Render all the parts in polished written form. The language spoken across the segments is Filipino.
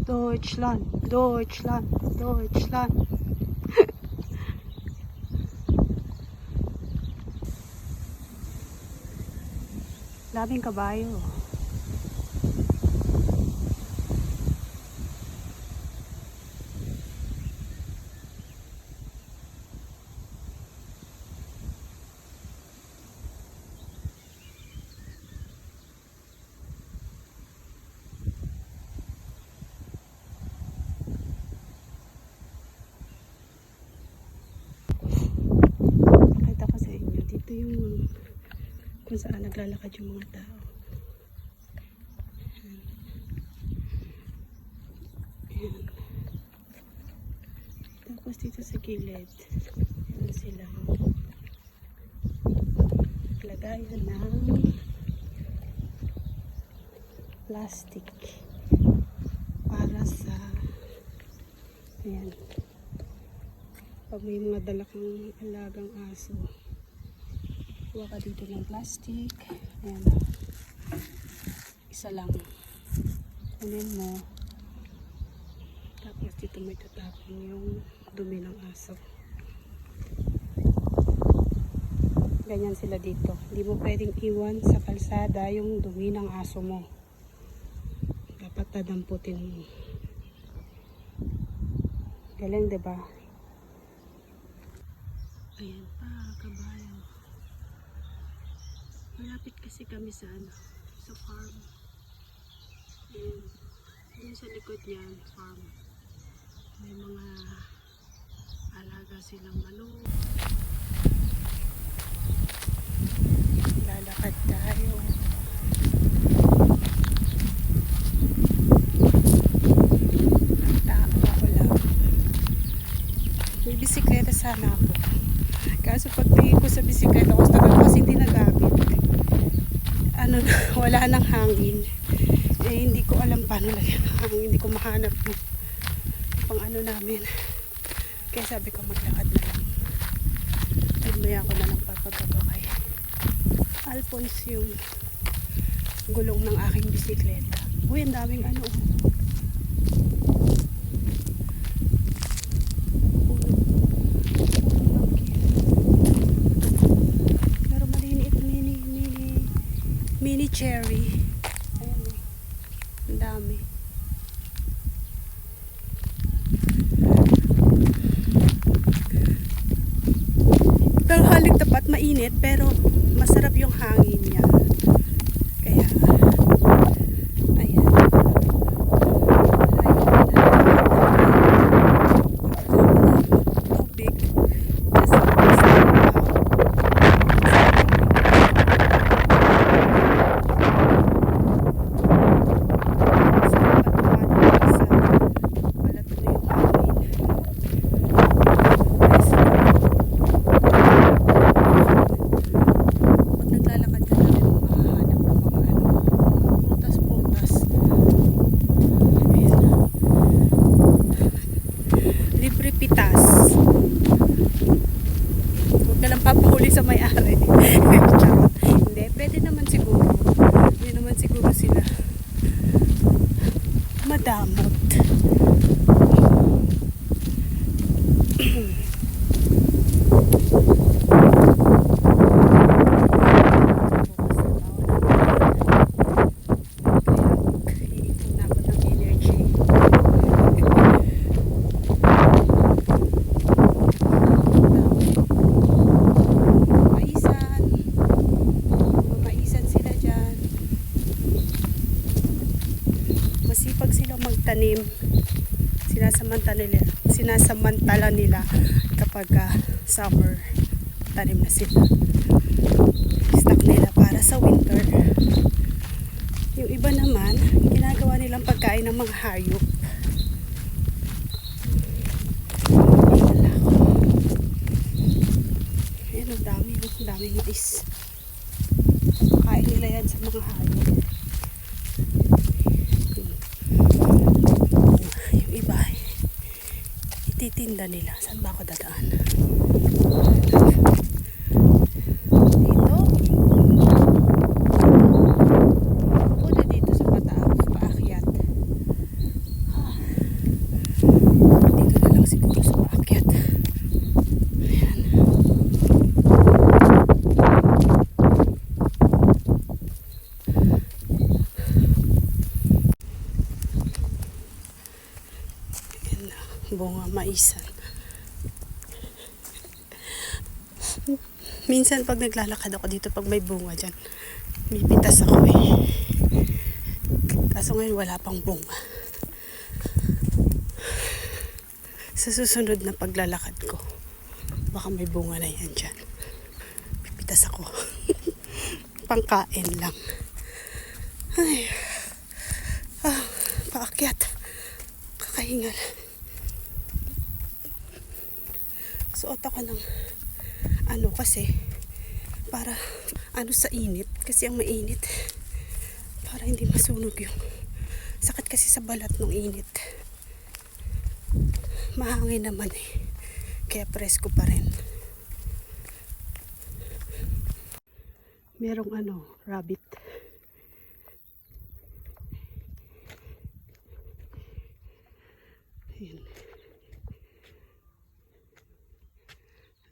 Deutschland, Deutschland, Deutschland. Daming kabayo. Ito yung kung saan naglalakad yung mga tao. Ayan. Tapos dito sa gilid, ayan sila. Lagayan ng plastic para sa ayan. Pag may mga dala kang alagang aso, kuha ka dito ng plastic. Ayan. Isa lang. Kunin mo. Tapos dito may tatapon yung dumi ng aso. Ganyan sila dito. Hindi mo pwedeng iwan sa kalsada yung dumi ng aso mo. Dapat dadamputin mo. Galing, diba? Ayan pa, kabayo. Malapit kasi kami sa sa farm. Ayan. Doon sa likod niyan, farm. May mga alaga silang manok. Lalakad tayo. Ang tao ako lang. May bisikleta sana ako. Kaso pagtingin ko sa bisikleta ko, tagal kasi hindi nagamit. Ano na, wala nang hangin. Eh, hindi ko alam paano lagyan ng hangin. Hindi ko mahanap yung pang ano namin. Kaya sabi ko maglakad na lang. Maya ko na lang papagawa kay Alphonse yung gulong ng aking bisikleta. Uy, ang daming ano. Pero maliniit, mini cherry. Ayan o. Ang dami. Tanghalik tapat mainit pero masarap yung hangin niya. Kaya ayan. Tubig. Kasi pitas. Huwag ka lang papahuli sa may-ari. Charot. Hindi, pwede naman siguro. Hindi naman siguro sila madamot. Masipag silang magtanim. Sinasamantala nila kapag summer tanim na sila. Stock nila para sa winter. Yung iba naman, ginagawa nilang pagkain ng mga hayop. Ayan, ang daming mais. Kain nila yan sa mga hayop. Yung iba, ititinda nila. Saan ba ako dadaan? Dito? O na dito sa paakyat. bunga maisan. Minsan pag naglalakad ako dito, pag may bunga dyan, mipitas ako eh. Kaso ngayon wala pang bunga. Sa susunod na paglalakad ko, baka may bunga na yan dyan. Pipitas ako. Pangkain lang. Ay. Paakyat. Kakahingal. Suot ako ng kasi para sa init. Kasi ang mainit. Para hindi masunog yung sakit kasi sa balat ng init. Mahangin naman eh. Kaya presko pa rin. Merong rabbit. Ayan.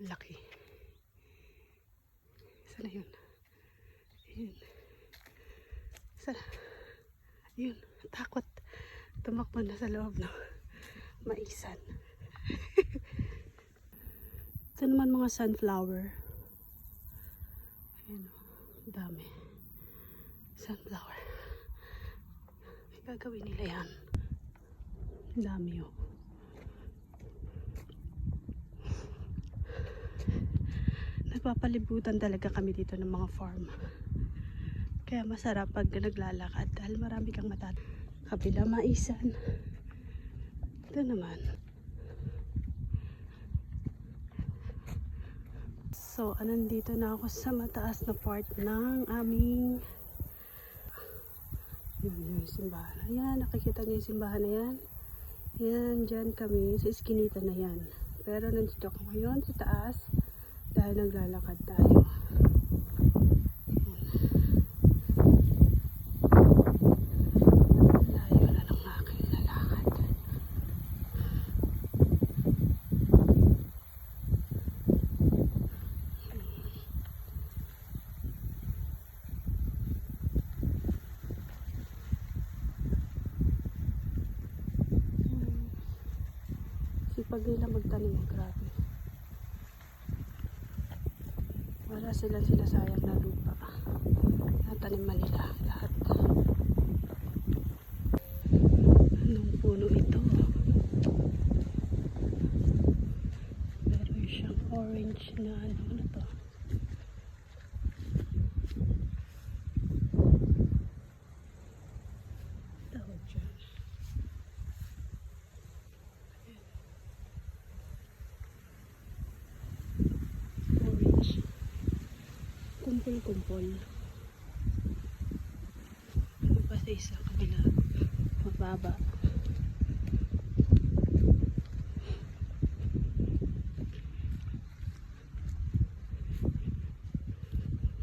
Laki. Sana yun? Ayan. Sana. Ayun. Takot. Tumakbo na sa loob ng maisan. Ito naman mga sunflower. Ayan. Dami. Sunflower. May gagawin nila yan. Dami yun. Nagpapalibutan talaga kami dito ng mga farm. Kaya masarap pag naglalakad dahil marami kang kabila maisan. Ito naman. So, nandito na ako sa mataas na part ng aming yung simbahan. Ayan, nakikita niyo yung simbahan na yan. Yan, dyan kami sa iskinita na yan. Pero nandito ako ngayon sa taas dahil naglalakad tayo. Layo na ng aking lalakad. Sipag nila magtanim, grabe. Wala silang sinasayang na lupa. Nataniman nila lahat. Anong puno ito? Meron siyang orange na ano to? Tawag dyan. Kumpol-kumpol. Ano pa sa isa kabila? Mababa.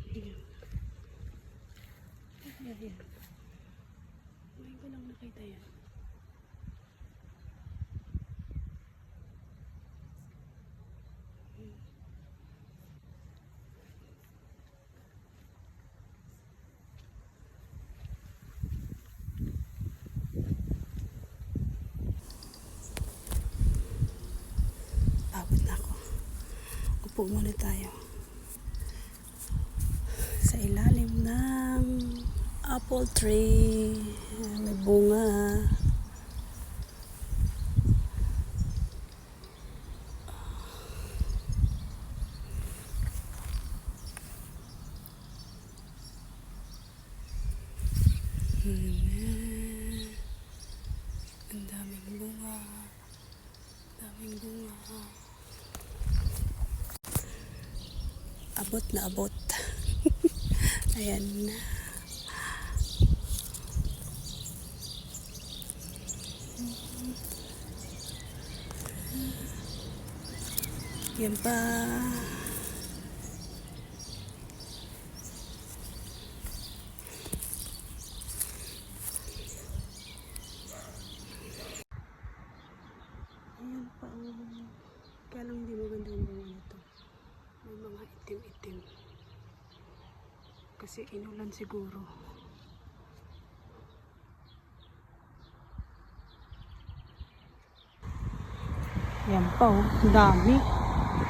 Ayan. Ayan. Ngayon ko lang nakita yan. Pagod na ako. Upo muna tayo. Sa ilalim ng apple tree. May bunga. Ang daming bunga. Daming bunga. Abot na abot. Ayan. Yan pa. Ayan pa. Kaya lang hindi maganda yung bunga nito. May mga itim-itim. Kasi inulan siguro. pa oh. Ang dami.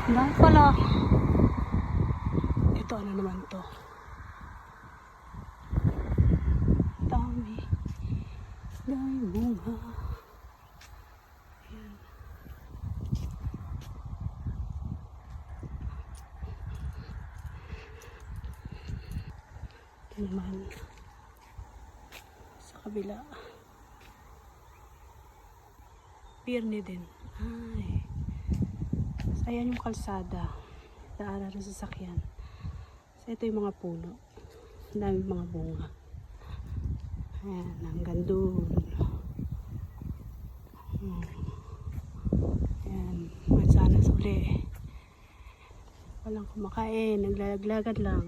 Ang dami pala. Ito ano naman to? Dami. Dami bunga. Ayan. Ito naman. Sa kabila. Pirni din. Ay. So, ayan yung kalsada. Daanan ng sasakyan. So, ito yung mga puno. Ang daming mga bunga. Ayan, hanggang doon. Ayan, mansanas uli. Walang kumakain, naglalaglagan lang.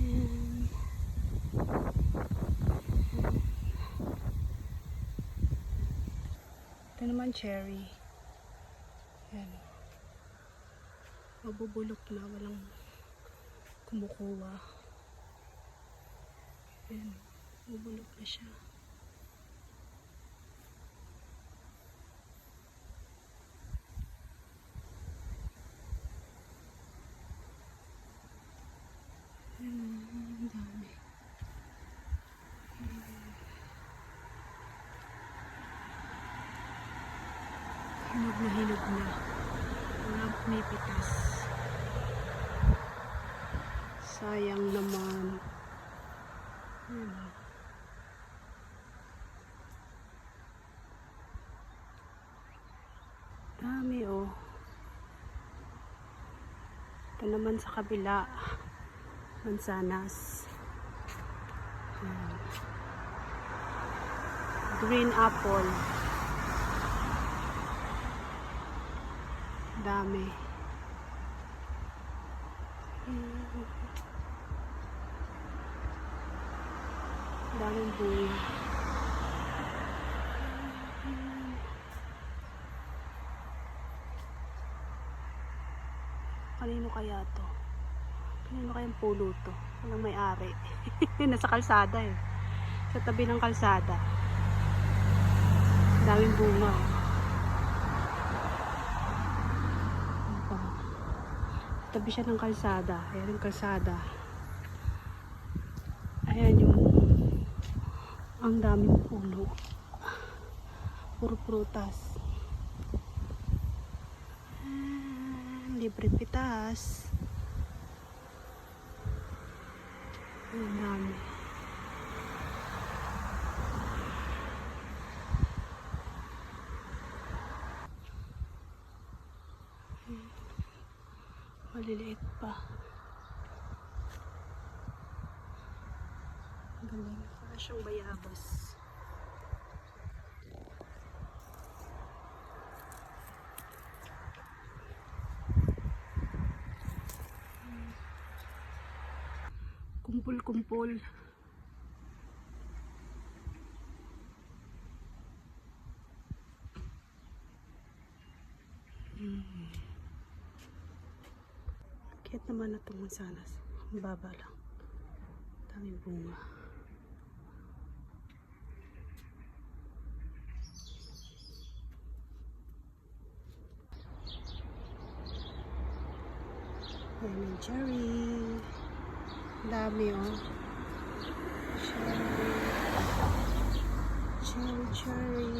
Ayan. Ito naman cherry. Ayan. Mabubulok na, walang kumukuha. Ayan, mabubulok na siya. Ayan, ang dami. Hinog na. Walang pumipitas. Sayang naman. Dami oh. Ito naman sa kabila. Mansanas. Green apple. Dami. Daming bunga. Kanino kaya to? Kanino kayang pulo to? Walang may-ari. Nasa kalsada eh. Sa tabi ng kalsada. Daming bunga. Tabi siya ng kalsada. Ayan yung kalsada. Ayan yung ang daming puno. Puro prutas. Libre pitas. Ang dami. Maliliit pa. Ang galing. Para siyang bayabas. Kumpul-kumpul. Kaya naman na itong mansanas. Ang baba lang. Daming bunga. Ayan yung cherry. Dami oh. Cherry.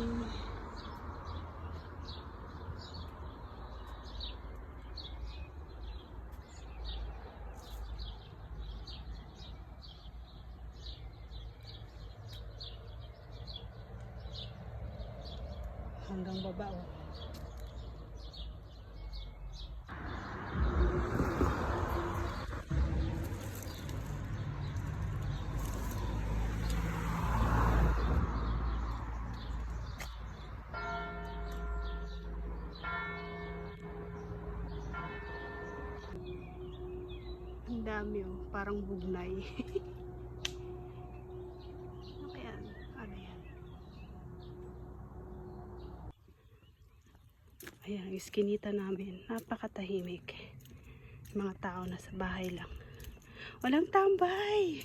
Hanggang baba oh. Ang dami oh, parang bugnay. Ano kaya? Ano yan? Ayan, ang iskinita namin. Napakatahimik. Mga tao nasa bahay lang. Walang tambay!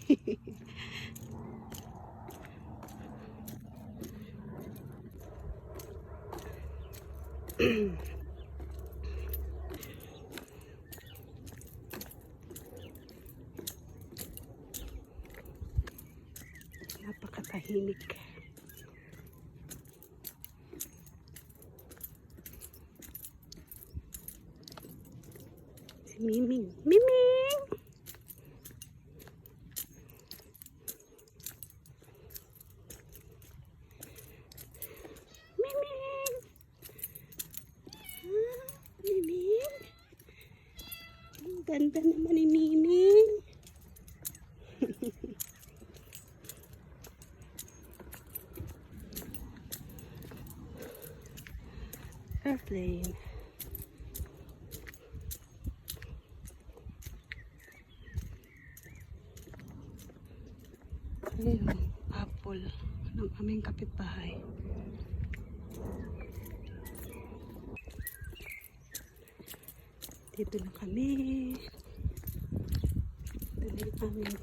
Napakatahimik. Si Miming. Miming! Miming! Ah, Miming! Ang ganda naman ni Miming. Airplane. Ayun, apple ng aming kapitbahay. Dito na kami. Ito na yung aming